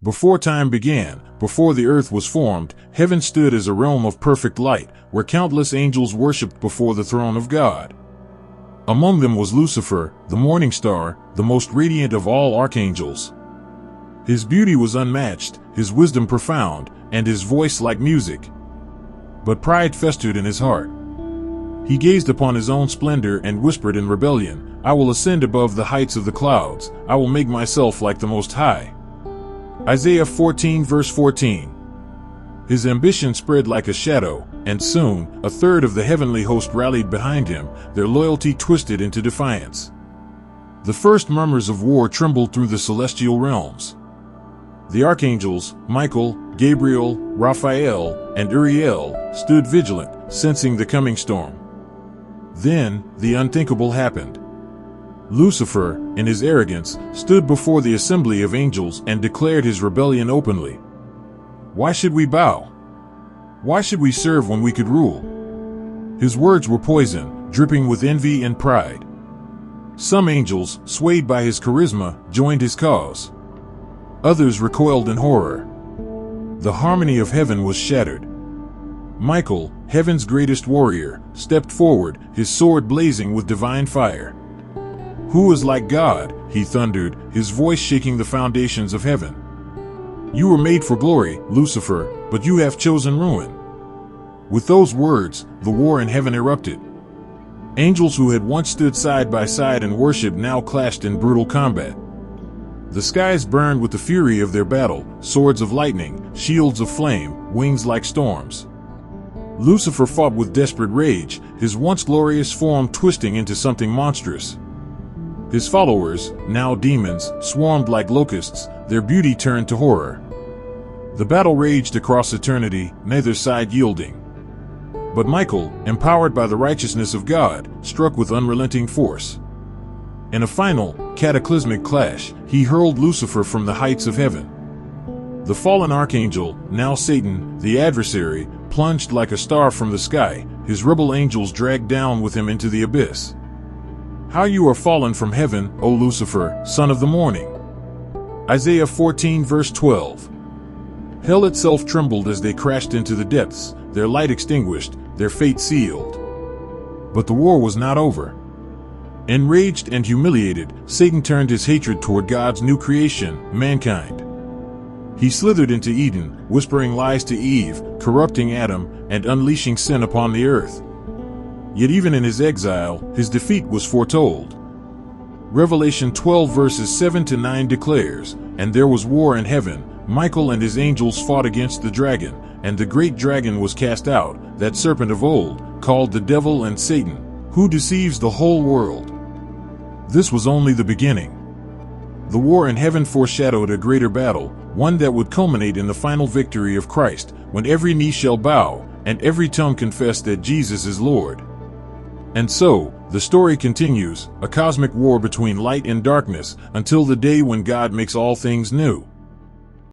Before time began, before the earth was formed, heaven stood as a realm of perfect light, where countless angels worshipped before the throne of God. Among them was Lucifer, the morning star, the most radiant of all archangels. His beauty was unmatched, his wisdom profound, and his voice like music. But pride festered in his heart. He gazed upon his own splendor and whispered in rebellion, "I will ascend above the heights of the clouds, I will make myself like the Most High." Isaiah 14 verse 14. His ambition spread like a shadow, and soon, a third of the heavenly host rallied behind him, their loyalty twisted into defiance. The first murmurs of war trembled through the celestial realms. The archangels, Michael, Gabriel, Raphael, and Uriel, stood vigilant, sensing the coming storm. Then, the unthinkable happened. Lucifer, in his arrogance, stood before the assembly of angels and declared his rebellion openly. "Why should we bow? Why should we serve when we could rule?" His words were poison, dripping with envy and pride. Some angels, swayed by his charisma, joined his cause. Others recoiled in horror. The harmony of heaven was shattered. Michael, heaven's greatest warrior, stepped forward, his sword blazing with divine fire. "Who is like God?" he thundered, his voice shaking the foundations of heaven. "You were made for glory, Lucifer, but you have chosen ruin." With those words, the war in heaven erupted. Angels who had once stood side by side in worship now clashed in brutal combat. The skies burned with the fury of their battle, swords of lightning, shields of flame, wings like storms. Lucifer fought with desperate rage, his once glorious form twisting into something monstrous. His followers, now demons, swarmed like locusts, their beauty turned to horror. The battle raged across eternity, neither side yielding. But Michael, empowered by the righteousness of God, struck with unrelenting force. In a final, cataclysmic clash, he hurled Lucifer from the heights of heaven. The fallen archangel, now Satan, the adversary, plunged like a star from the sky, his rebel angels dragged down with him into the abyss. "How you are fallen from heaven, O Lucifer, son of the morning." Isaiah 14 verse 12. Hell itself trembled as they crashed into the depths, their light extinguished, their fate sealed. But the war was not over. Enraged and humiliated, Satan turned his hatred toward God's new creation, mankind. He slithered into Eden, whispering lies to Eve, corrupting Adam, and unleashing sin upon the earth. Yet even in his exile, his defeat was foretold. Revelation 12 verses 7 to 9 declares, "And there was war in heaven, Michael and his angels fought against the dragon, and the great dragon was cast out, that serpent of old, called the devil and Satan, who deceives the whole world." This was only the beginning. The war in heaven foreshadowed a greater battle, one that would culminate in the final victory of Christ, when every knee shall bow, and every tongue confess that Jesus is Lord. And so, the story continues, a cosmic war between light and darkness, until the day when God makes all things new.